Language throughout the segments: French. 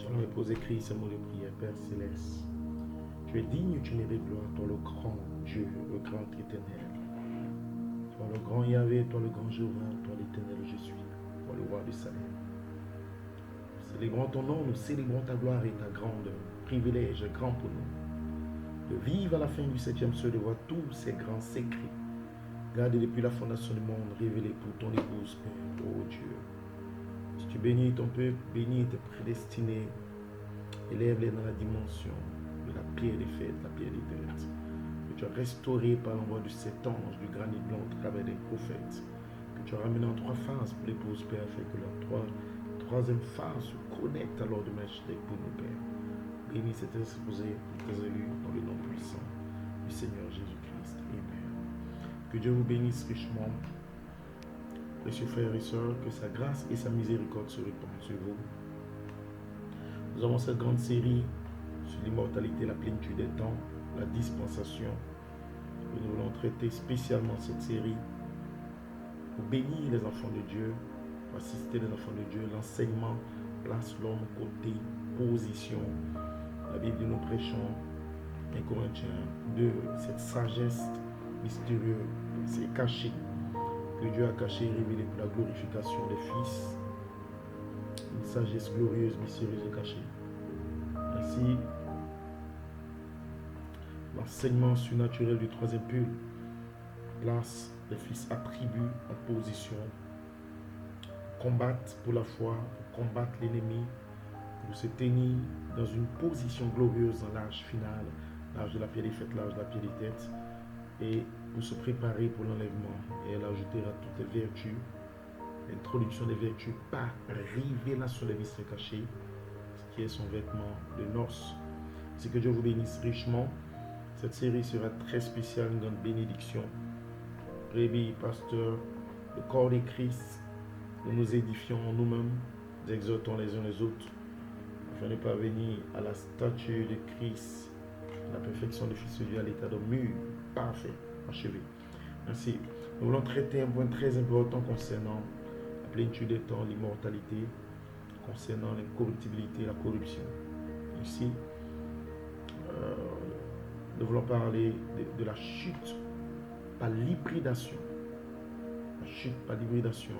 J'aimerais poser écrit ce mot de prière, Père Céleste. Tu es digne, tu mérites gloire, toi le grand Dieu, le grand éternel. Toi le grand Yahvé, toi le grand Jéhovah, toi l'éternel je suis, toi le roi du salut. Célébrons ton nom, nous célébrons ta gloire et ta grande privilège grand pour nous. De vivre à la fin du 7e ciel, de voir tous ces grands secrets, gardés depuis la fondation du monde, révélés pour ton épouse, Père, ô Dieu. Si tu bénis ton peuple, bénis tes prédestinés, élève-les dans la dimension de la pierre des fêtes, la pierre des têtes. Que tu as restauré par l'envoi de cet ange, du granit blanc au travers des prophètes. Que tu as ramené en 3 phases pour l'épouse, Père, afin que la troisième phase se connecte à l'ordre de Melchizedek pour nous, Père. Bénis cet exposé pour tes élus dans le nom puissant du Seigneur Jésus-Christ. Amen. Que Dieu vous bénisse richement. Précieux frères et sœurs, que sa grâce et sa miséricorde se répandent sur vous. Nous avons cette grande série sur l'immortalité, la plénitude des temps, la dispensation. Et nous voulons traiter spécialement cette série pour bénir les enfants de Dieu, pour assister les enfants de Dieu. L'enseignement place l'homme côté, position. La Bible dit, nous prêchons 1 Corinthiens 2, cette sagesse mystérieuse, c'est caché, que Dieu a caché et révélé pour la glorification des fils. Une sagesse glorieuse, mystérieuse et cachée. Ainsi, l'enseignement surnaturel du 3e pull place les fils attributs en position, combattent pour la foi, pour combattre l'ennemi, pour se tenir dans une position glorieuse dans l'âge final, l'âge de la pierre des fêtes, l'âge de la pierre des têtes, et pour se préparer pour l'enlèvement. Et elle ajoutera toutes les vertus, l'introduction des vertus par révélation des mystères cachés, ce qui est son vêtement de noces. C'est que Dieu vous bénisse richement. Cette série sera très spéciale, une grande bénédiction. Brebis, pasteur, le corps de Christ, nous nous édifions nous-mêmes, nous exhortons les uns les autres, afin de parvenir à la stature de Christ, la perfection du Fils de Dieu à l'état de mûr, parfait, achevé. Ainsi, nous voulons traiter un point très important concernant la plénitude des temps, l'immortalité, concernant l'incorruptibilité, la corruption. Ici, nous voulons parler de la chute par l'hybridation. La chute par l'hybridation.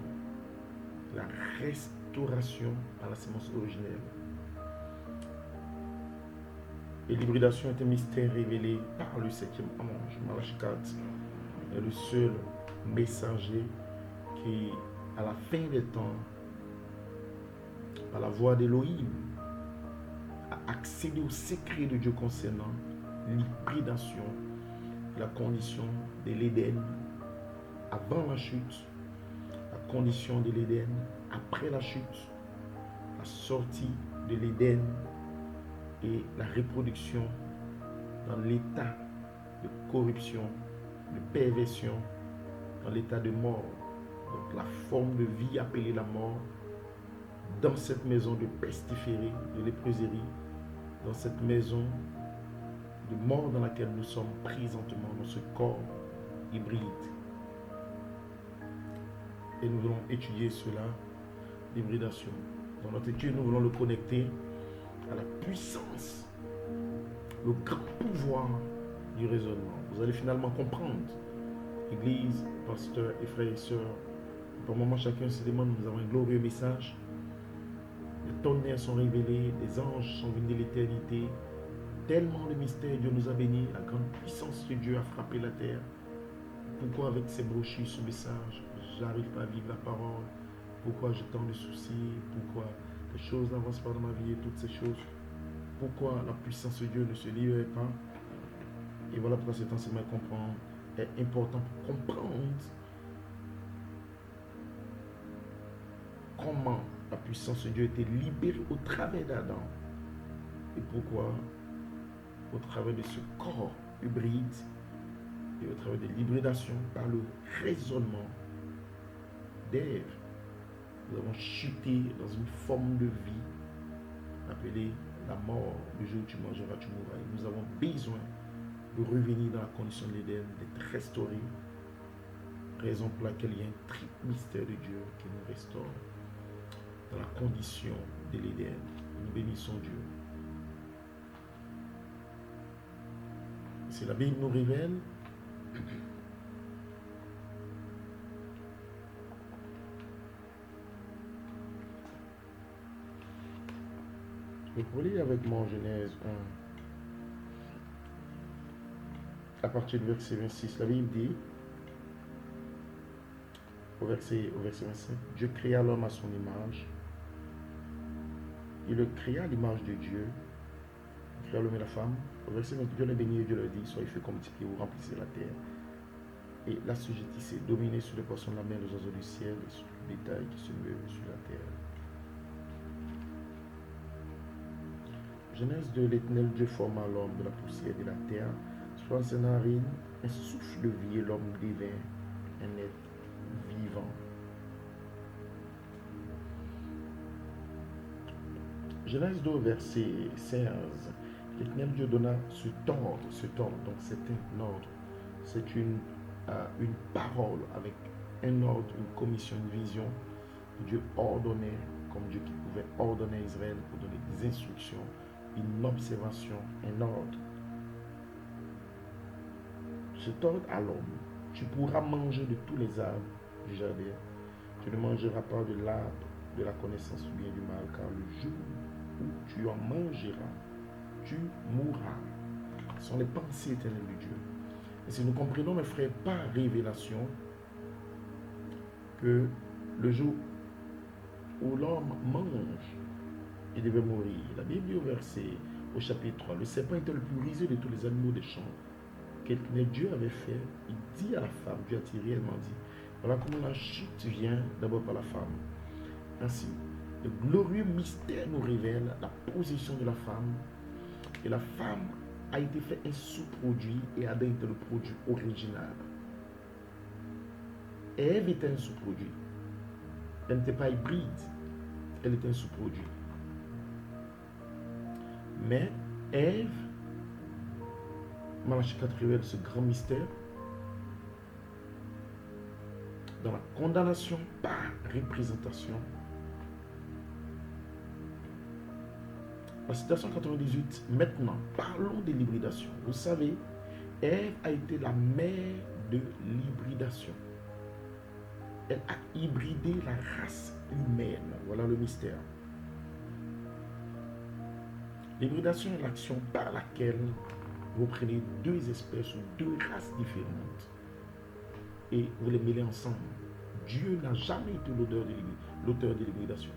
La restauration par la sémence originelle. Et l'hybridation est un mystère révélé par le 7e ange, Malachie 4, est le seul messager qui, à la fin des temps, par la voix d'Élohim, a accédé au secret de Dieu concernant l'hybridation, la condition de l'Éden avant la chute, la condition de l'Éden après la chute, la sortie de l'Éden et la reproduction dans l'état de corruption, de perversion, dans l'état de mort. Donc la forme de vie appelée la mort, dans cette maison de pestiféré, de léproserie, dans cette maison de mort dans laquelle nous sommes présentement, dans ce corps hybride. Et nous voulons étudier cela, l'hybridation. Dans notre étude, nous voulons le connecter à la puissance, le grand pouvoir du raisonnement. Vous allez finalement comprendre, Église, pasteurs et frères et sœurs. Pour le moment, chacun se demande, nous avons un glorieux message. Les tonnerres sont révélés, les anges sont venus de l'éternité. Tellement de mystères, Dieu nous a bénis, la grande puissance de Dieu a frappé la terre. Pourquoi avec ces brochures, ce message, j'arrive pas à vivre la parole? Pourquoi j'ai tant de soucis? Pourquoi les choses n'avancent pas dans ma vie et toutes ces choses? Pourquoi la puissance de Dieu ne se libère pas? Et voilà pourquoi cet enseignement est important pour comprendre comment la puissance de Dieu a été libérée au travers d'Adam. Et pourquoi, au travers de ce corps hybride et au travers de l'hybridation, par le raisonnement d'Ève, nous avons chuté dans une forme de vie appelée la mort. Le jour où tu mangeras, tu mourras. Et nous avons besoin de revenir dans la condition de l'Éden, d'être restaurés. Raison pour laquelle il y a un triple mystère de Dieu qui nous restaure dans la condition de l'Éden. Nous bénissons Dieu. Si la Bible nous révèle vous pouvez lire avec moi en Genèse 1, à partir du verset 26. La Bible dit, au verset 25, Dieu créa l'homme à son image. Il le créa à l'image de Dieu. Il créa l'homme et la femme. Au verset 28, Dieu les bénit et Dieu leur dit, soyez féconds, multipliez, vous remplissez la terre. Et l'assujettissez, dominez sur les poissons de la mer, les oiseaux du ciel et sur tout bétail qui se meut sur la terre. Genèse 2, l'Éternel Dieu forma l'homme de la poussière de la terre, soit ses narines, un souffle de vie et l'homme devint un être vivant. Genèse 2, verset 16, l'Éternel Dieu donna cet ordre, donc c'est un ordre, c'est une parole avec un ordre, une commission, une vision. Dieu ordonnait, comme Dieu qui pouvait ordonner à Israël pour donner des instructions, une observation, un ordre. Cet ordre à l'homme, tu pourras manger de tous les arbres du jardin, tu ne mangeras pas de l'arbre de la connaissance du bien et du mal, car le jour où tu en mangeras, tu mourras. Ce sont les pensées éternelles de Dieu. Et si nous comprenons, mes frères, par révélation, que le jour où l'homme mange, il devait mourir. La Bible dit au chapitre 3, le serpent était le plus rusé de tous les animaux des champs que Dieu avait fait. Il dit à la femme, Dieu a réellement dit, voilà comment la chute vient d'abord par la femme. Ainsi, le glorieux mystère nous révèle la position de la femme. Et la femme a été fait un sous-produit et Adam était le produit original. Ève était un sous-produit. Elle n'était pas hybride. Elle était un sous-produit. Mais Ève, Malachie 4 révèle ce grand mystère. Dans la condamnation par représentation. La citation 98, maintenant, parlons de l'hybridation. Vous savez, Ève a été la mère de l'hybridation. Elle a hybridé la race humaine. Voilà le mystère. L'hybridation est l'action par laquelle vous prenez deux espèces ou deux races différentes et vous les mêlez ensemble. Dieu n'a jamais été l'auteur de l'hybridation.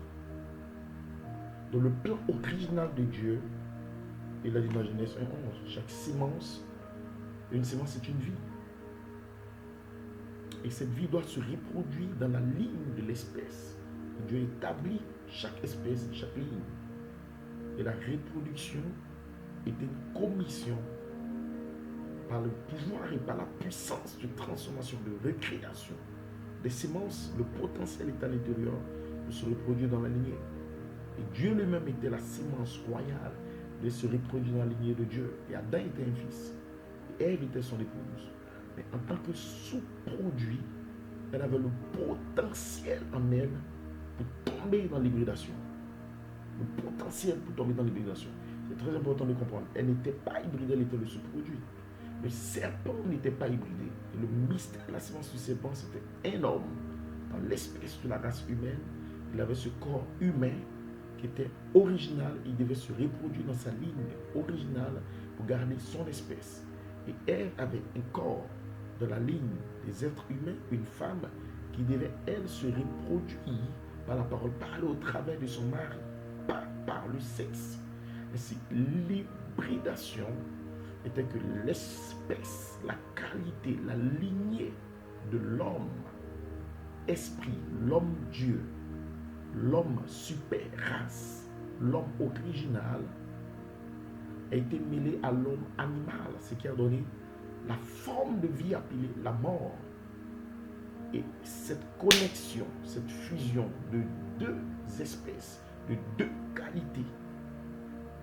Dans le plan original de Dieu, il a dit dans Genèse 1:11, chaque sémence, une sémence est une vie. Et cette vie doit se reproduire dans la ligne de l'espèce. Dieu établit chaque espèce, chaque ligne. Et la reproduction est une commission par le pouvoir et par la puissance de transformation, de recréation. Des sémences, le potentiel est à l'intérieur de se reproduire dans la lignée. Et Dieu lui-même était la sémence royale de se reproduire dans la lignée de Dieu. Et Adam était un fils. Et Ève était son épouse. Mais en tant que sous-produit, elle avait le potentiel en elle pour tomber dans l'hybridation. Le potentiel pour tomber dans l'hybridation. C'est très important de comprendre. Elle n'était pas hybridée, elle était le sous-produit. Le serpent n'était pas hybridé. Et le mystère de la sémence du serpent, c'était un homme dans l'espèce de la race humaine. Il avait ce corps humain qui était original. Il devait se reproduire dans sa ligne originale pour garder son espèce. Et Ève avait un corps de la ligne des êtres humains, une femme qui devait, elle, se reproduire par la parole, parler au travers de son mari, pas par le sexe. Ainsi, l'hybridation était que l'espèce, la qualité, la lignée de l'homme, esprit, l'homme Dieu, l'homme super race, l'homme original, a été mêlé à l'homme animal, ce qui a donné la forme de vie appelée la mort. Et cette connexion, cette fusion de deux espèces, de deux qualités,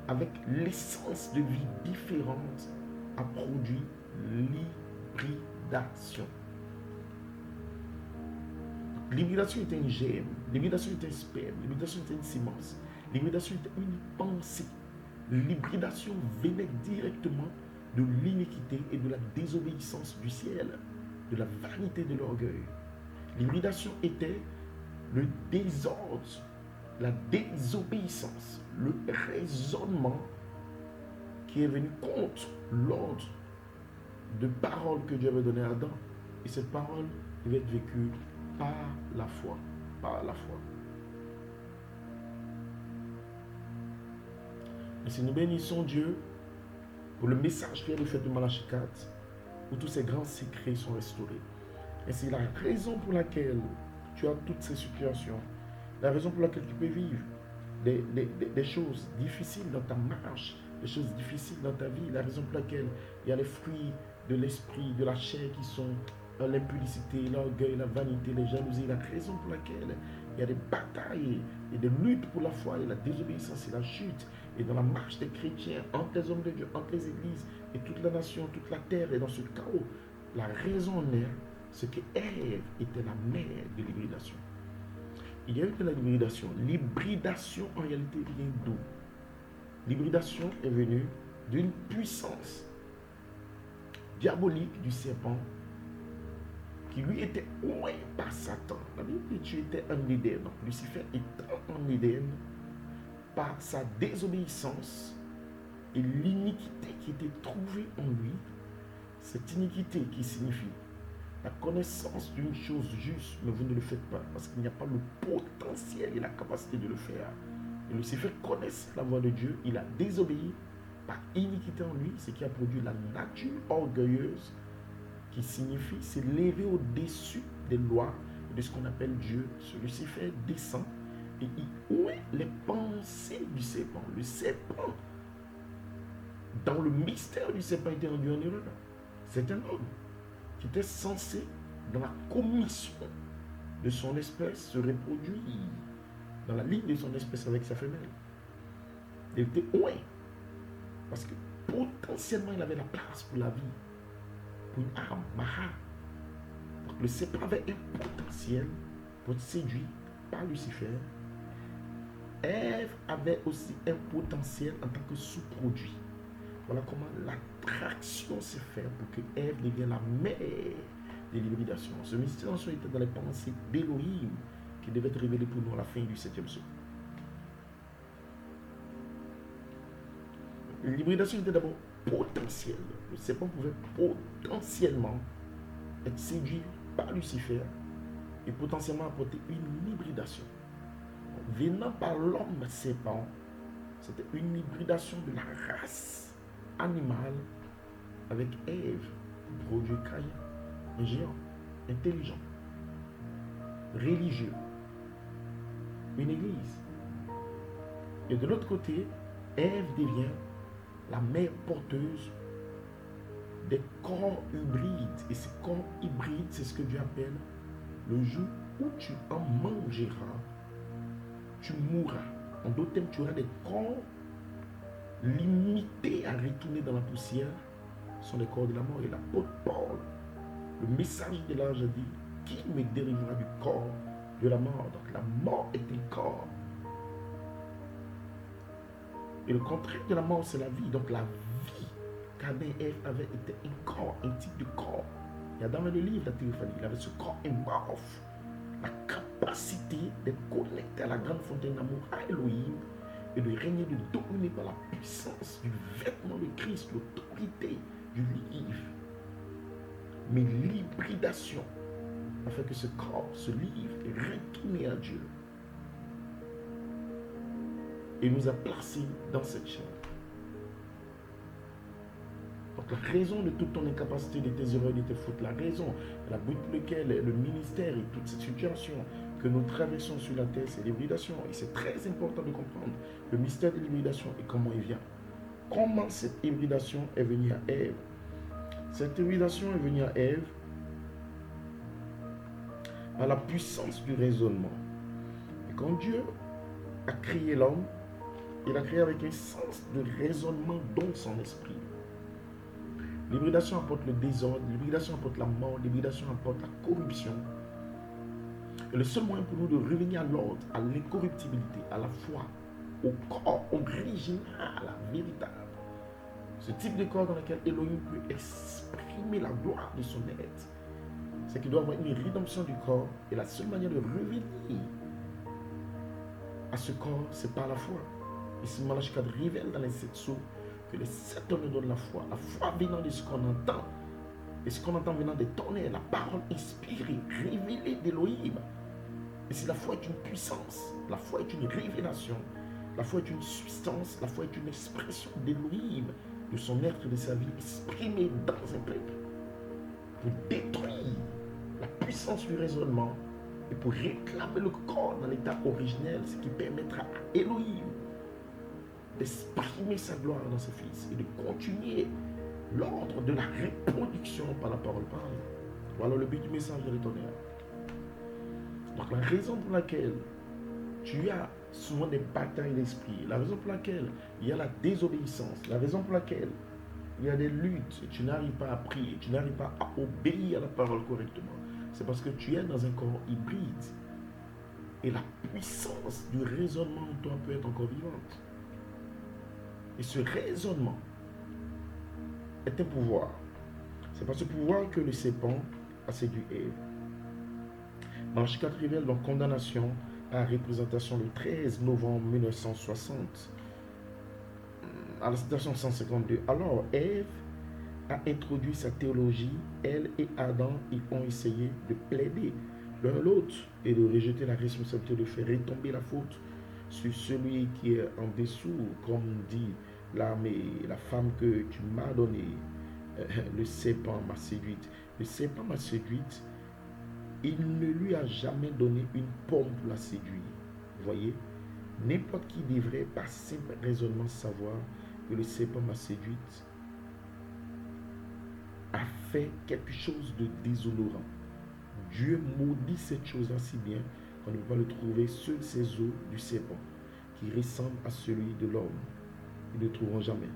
avec l'essence de vie différente, a produit l'hybridation. L'hybridation était un germe, l'hybridation était un sperme, l'hybridation était une sémence. L'hybridation était une pensée. L'hybridation venait directement de l'iniquité et de la désobéissance du ciel, de la vanité de l'orgueil. L'hybridation était le désordre, la désobéissance, le raisonnement qui est venu contre l'ordre de parole que Dieu avait donné à Adam. Et cette parole devait être vécue par la foi. Par la foi. Et si nous bénissons Dieu pour le message qui est le fait de Malachie 4, où tous ces grands secrets sont restaurés. Et c'est la raison pour laquelle tu as toutes ces situations, la raison pour laquelle tu peux vivre des choses difficiles dans ta marche, des choses difficiles dans ta vie, la raison pour laquelle il y a les fruits de l'esprit, de la chair qui sont l'impudicité, l'orgueil, la vanité, les jalousies, la raison pour laquelle il y a des batailles et des luttes pour la foi et la désobéissance et la chute, et dans la marche des chrétiens, entre les hommes de Dieu, entre les églises et toute la nation, toute la terre est dans ce chaos. La raison en est ce que Ève était la mère de l'hybridation. Il y a eu de la l'hybridation. L'hybridation en réalité vient d'où? L'hybridation est venue d'une puissance diabolique du serpent qui lui était oué par Satan. La Bible dit que tu étais en Éden. Donc Lucifer étant en Éden, par sa désobéissance et l'iniquité qui était trouvée en lui, cette iniquité qui signifie la connaissance d'une chose juste, mais vous ne le faites pas, parce qu'il n'y a pas le potentiel et la capacité de le faire. Et Lucifer connaissait la voix de Dieu, il a désobéi par iniquité en lui, ce qui a produit la nature orgueilleuse, qui signifie s'élever au-dessus des lois et de ce qu'on appelle Dieu. Ce Lucifer descend et où est les pensées du serpent? Le serpent, dans le mystère du serpent, était rendu en erreur. C'est un homme qui était censé, dans la commission de son espèce, se reproduire dans la ligne de son espèce avec sa femelle. Il était loin, parce que potentiellement il avait la place pour la vie, pour une arme, Maha. Donc le serpent avait un potentiel pour être séduit par Lucifer. Ève avait aussi un potentiel en tant que sous-produit. Voilà comment l'attraction s'est faite pour que Ève devienne la mère de l'hybridation. Ce mystère était dans les pensées d'Élohim qui devait être révélé pour nous à la fin du 7e siècle. L'hybridation était d'abord potentielle. Le serpent pouvait potentiellement être séduit par Lucifer et potentiellement apporter une hybridation. Venant par l'homme serpent, c'était une hybridation de la race animale avec Ève, produit Caïn, un géant, intelligent, religieux, une église. Et de l'autre côté, Ève devient la mère porteuse des corps hybrides. Et ces corps hybrides, c'est ce que Dieu appelle le jour où tu en mangeras, tu mourras. En d'autres termes, tu auras des corps limités à retourner dans la poussière. Ce sont les corps de la mort. Et l'apôtre Paul, le message de l'ange a dit, qui me dérivera du corps de la mort? Donc la mort est un corps. Et le contraire de la mort, c'est la vie. Donc la vie qu'Adam et Ève avaient était un corps, un type de corps. Il y a dans le livre de la théophanie, il avait ce corps amorphe, la capacité d'être connecté à la grande fontaine d'amour, à Elohim, et de régner, de dominer par la puissance du vêtement de Christ, l'autorité du livre. Mais l'hybridation a fait que ce corps, ce livre, est retourné à Dieu et nous a placés dans cette chambre. Donc la raison de toute ton incapacité, de tes erreurs, de tes fautes, la raison, la but pour laquelle le ministère et toute cette situation que nous traversons sur la terre, c'est l'hybridation. Et c'est très important de comprendre le mystère de l'hybridation et comment il vient. Comment cette hybridation est venue à Ève? Cette hybridation est venue à Ève par la puissance du raisonnement. Et quand Dieu a créé l'homme, il a créé avec un sens de raisonnement dans son esprit. L'hybridation apporte le désordre, l'hybridation apporte la mort, l'hybridation apporte la corruption. Et le seul moyen pour nous de revenir à l'ordre, à l'incorruptibilité, à la foi, au corps original, véritable. Ce type de corps dans lequel Elohim peut exprimer la gloire de son être. C'est qu'il doit avoir une rédemption du corps. Et la seule manière de revenir à ce corps, c'est par la foi. Et si Malachi 4 révèle dans les 7 sceaux que les 7 tonneaux donnent la foi venant de ce qu'on entend, et ce qu'on entend venant des tonnerres, la parole inspirée, révélée d'Elohim. Et si la foi est une puissance, la foi est une révélation, la foi est une substance, la foi est une expression d'Elohim, de son être, de sa vie, exprimée dans un peuple, pour détruire la puissance du raisonnement et pour réclamer le corps dans l'état originel, ce qui permettra à Elohim d'exprimer sa gloire dans ses fils et de continuer l'ordre de la reproduction par la parole parlée. Voilà le but du message de l'étonnel. Donc la raison pour laquelle tu as souvent des batailles d'esprit, la raison pour laquelle il y a la désobéissance, la raison pour laquelle il y a des luttes, tu n'arrives pas à prier, tu n'arrives pas à obéir à la parole correctement, c'est parce que tu es dans un corps hybride. Et la puissance du raisonnement en toi peut être encore vivante. Et ce raisonnement est un pouvoir. C'est par ce pouvoir que le serpent a séduit Ève. Malachi 4 révèle donc condamnation à représentation le 13 novembre 1960 à la citation 152. Alors Ève a introduit sa théologie. Elle et Adam y ont essayé de plaider l'un l'autre et de rejeter la responsabilité de faire retomber la faute sur celui qui est en dessous, comme dit là, mais la femme que tu m'as donnée, le serpent m'a séduite. Le serpent m'a séduite. Il ne lui a jamais donné une pomme pour la séduire. Vous voyez, n'importe qui devrait par simple raisonnement savoir que le serpent m'a séduite a fait quelque chose de déshonorant. Dieu maudit cette chose-là si bien qu'on ne peut pas le trouver sur ces os du serpent qui ressemble à celui de l'homme. Ils ne le trouveront jamais.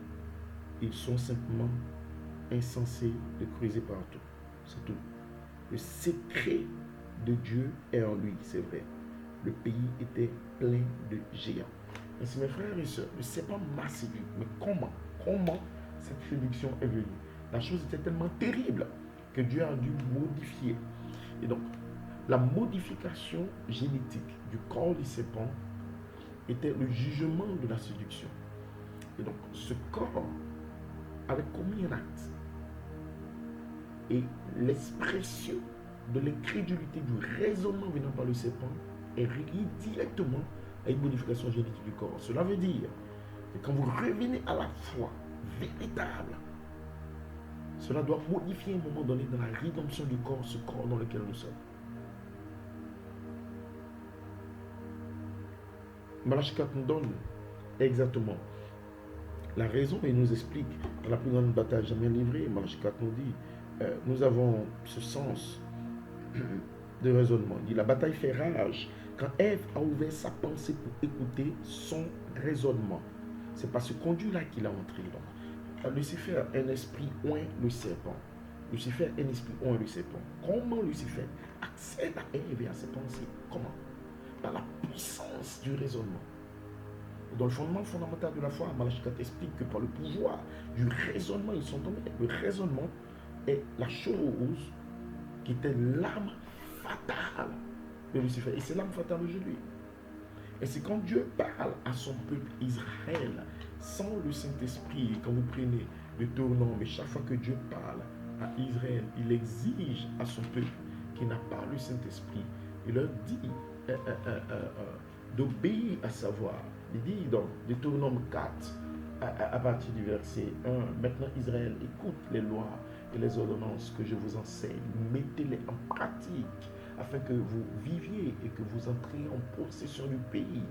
Ils sont simplement insensés de creuser partout. C'est tout. Le secret de Dieu est en lui, c'est vrai. Le pays était plein de géants. Ainsi, mes frères et sœurs, le serpent m'a séduit. Mais comment cette séduction est venue? La chose était tellement terrible que Dieu a dû modifier. Et donc, la modification génétique du corps du serpent était le jugement de la séduction. Et donc, ce corps avait commis un acte. Et l'expression de l'incrédulité du raisonnement venant par le serpent est reliée directement à une modification génétique du corps. Cela veut dire que quand vous revenez à la foi véritable, cela doit modifier à un moment donné dans la rédemption du corps, ce corps dans lequel nous sommes. Malachi 4 nous donne exactement la raison et nous explique dans la plus grande bataille jamais livrée. Malachi 4 nous dit, nous avons ce sens de raisonnement. Il dit, la bataille fait rage quand Ève a ouvert sa pensée pour écouter son raisonnement. C'est par ce conduit-là qu'il a entré. Donc, Lucifer, un esprit oint le serpent. Lucifer, un esprit oint le serpent. Comment Lucifer accède à Ève et à ses pensées? Comment? Par la puissance du raisonnement. Dans le fondement fondamental de la foi, Malachi 4 explique que par le pouvoir du raisonnement, ils sont tombés. Le raisonnement est la chose qui était l'arme fatale de Lucifer. Et c'est l'arme fatale aujourd'hui. Et c'est quand Dieu parle à son peuple Israël, sans le Saint-Esprit, quand vous prenez le tournant, mais chaque fois que Dieu parle à Israël, il exige à son peuple qui n'a pas le Saint-Esprit, il leur dit d'obéir à sa voix. Il dit dans Deutéronome 4, à partir du verset 1, maintenant Israël, écoute les lois et les ordonnances que je vous enseigne, mettez-les en pratique, afin que vous viviez et que vous entriez en possession du pays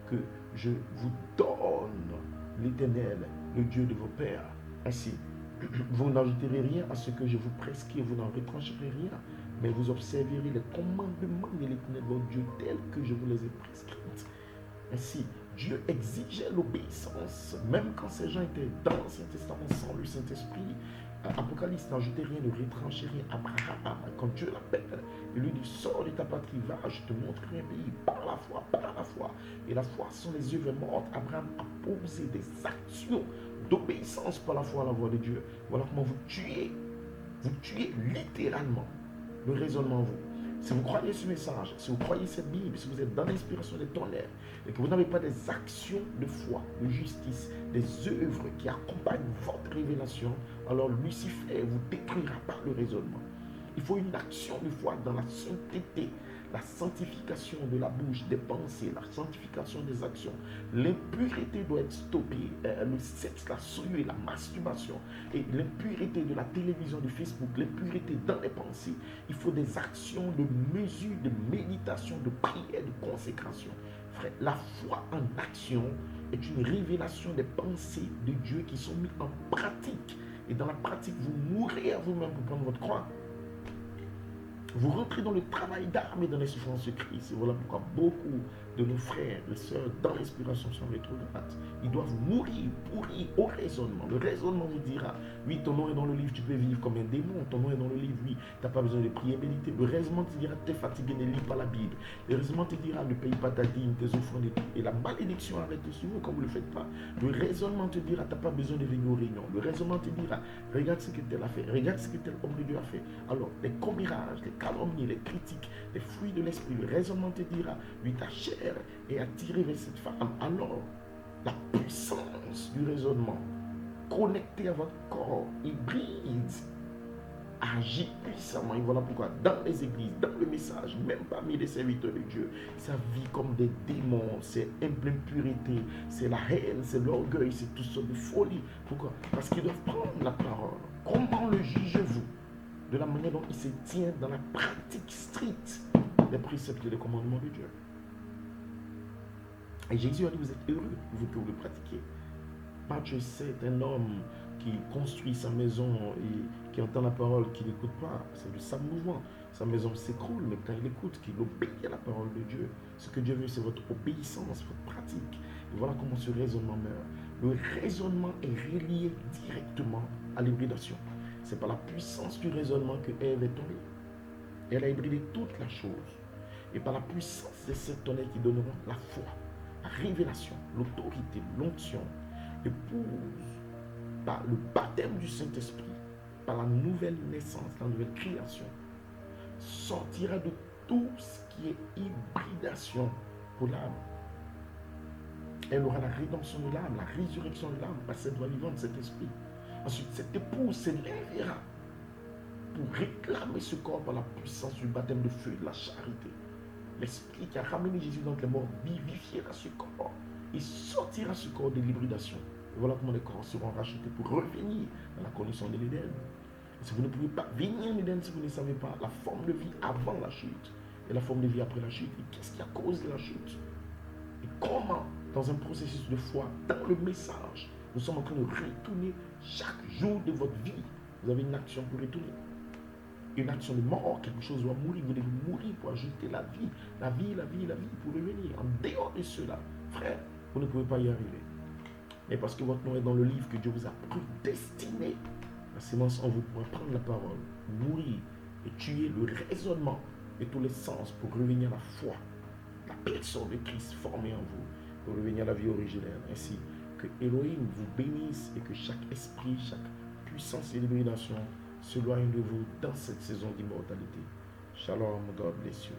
que je vous donne, l'Éternel, le Dieu de vos pères. Ainsi, vous n'ajouterez rien à ce que je vous prescris, vous n'en retrancherez rien, mais vous observerez les commandements de l'Éternel, votre Dieu, tels que je vous les ai prescrits. Ainsi, Dieu exigeait l'obéissance, même quand ces gens étaient dans l'Ancien Testament sans le Saint-Esprit. Apocalypse, n'ajoutez rien, ne retrenchez rien. Abraham, quand Dieu l'appelle, il lui dit, sors de ta patrie, va, je te montrerai un pays, par la foi, par la foi. Et la foi sont les œuvres mortes. Abraham a posé des actions d'obéissance par la foi à la voix de Dieu. Voilà comment vous tuez littéralement le raisonnement en vous. Si vous croyez ce message, si vous croyez cette Bible, si vous êtes dans l'inspiration des tonnerres et que vous n'avez pas des actions de foi, de justice, des œuvres qui accompagnent votre révélation, alors Lucifer vous détruira par le raisonnement. Il faut une action de foi dans la sainteté, la sanctification de la bouche, des pensées, la sanctification des actions. L'impureté doit être stoppée. Le sexe, la souillure, la masturbation et l'impureté de la télévision, de Facebook, l'impureté dans les pensées. Il faut des actions de mesure, de méditation, de prière, de consécration. Frère, la foi en action est une révélation des pensées de Dieu qui sont mises en pratique. Et dans la pratique, vous mourrez à vous-même pour prendre votre croix. Vous rentrez dans le travail d'armes et dans les souffrances de Christ. Et voilà pourquoi beaucoup de nos frères et sœurs dans l'inspiration sont rétrogrades. Ils doivent mourir, pourrir au raisonnement. Le raisonnement vous dira, oui, ton nom est dans le livre, tu peux vivre comme un démon. Ton nom est dans le livre, oui, tu n'as pas besoin de prier, méditer. Le raisonnement te dira, tu es fatigué, ne lis pas la Bible. Le raisonnement te dira, ne paye pas ta dîme, tes offrandes et tout. Et la malédiction arrête de suivre quand vous ne le faites pas. Le raisonnement te dira, tu n'as pas besoin de venir aux réunions. Le raisonnement te dira, regarde ce que tel a fait, regarde ce que tel homme de Dieu a fait. Alors, les commérages, les calomnies, les critiques, les fruits de l'esprit, le raisonnement te dira, lui, ta chair est attirée vers cette femme. Alors, la puissance du raisonnement connecté à votre corps, hybride, agit puissamment. Et voilà pourquoi, dans les églises, dans le message, même parmi les serviteurs de Dieu, ça vit comme des démons, c'est l'impurité, c'est la haine, c'est l'orgueil, c'est tout sortes de folie. Pourquoi? Parce qu'ils doivent prendre la parole. Comment le jugez-vous? De la manière dont il se tient dans la pratique stricte des préceptes et des commandements de Dieu. Et Jésus a dit, vous êtes heureux, vous que vous le pratiquez. Matthieu 7, un homme qui construit sa maison et qui entend la parole, qui n'écoute pas, c'est du sale mouvement. Sa maison s'écroule, mais quand il écoute, qu'il obéit à la parole de Dieu, ce que Dieu veut, c'est votre obéissance, votre pratique. Et voilà comment ce raisonnement meurt. Le raisonnement est relié directement à l'hybridation. C'est par la puissance du raisonnement que Ève est tombée. Elle a hybridé toute la chose. Et par la puissance de cette tonnerre qui donnera la foi, la révélation, l'autorité, l'onction, l'épouse, par le baptême du Saint-Esprit, par la nouvelle naissance, la nouvelle création, sortira de tout ce qui est hybridation pour l'âme. Elle aura la rédemption de l'âme, la résurrection de l'âme par cette voie vivante, cet esprit. Ensuite, cette épouse s'élèvera pour réclamer ce corps par la puissance du baptême de feu, de la charité. L'esprit qui a ramené Jésus dans les morts vivifiera ce corps. Il sortira ce corps de l'hybridation. Et voilà comment les corps seront rachetés pour revenir dans la condition de l'Éden. Si vous ne pouvez pas venir en Éden, si vous ne savez pas la forme de vie avant la chute et la forme de vie après la chute, et qu'est-ce qui a causé la chute? Et comment, dans un processus de foi, dans le message, nous sommes en train de retourner chaque jour de votre vie. Vous avez une action pour retourner. Une action de mort, quelque chose doit mourir. Vous devez mourir pour ajouter la vie, la vie, la vie, la vie, pour revenir. En dehors de cela, frère, vous ne pouvez pas y arriver. Mais parce que votre nom est dans le livre que Dieu vous a prédestiné, la sémence en vous pourra prendre la parole, mourir et tuer le raisonnement et tous les sens pour revenir à la foi, la personne de Christ formée en vous, pour revenir à la vie originelle. Ainsi que Elohim vous bénisse et que chaque esprit, chaque puissance et libération s'éloigne de vous dans cette saison d'immortalité. Shalom, God bless you.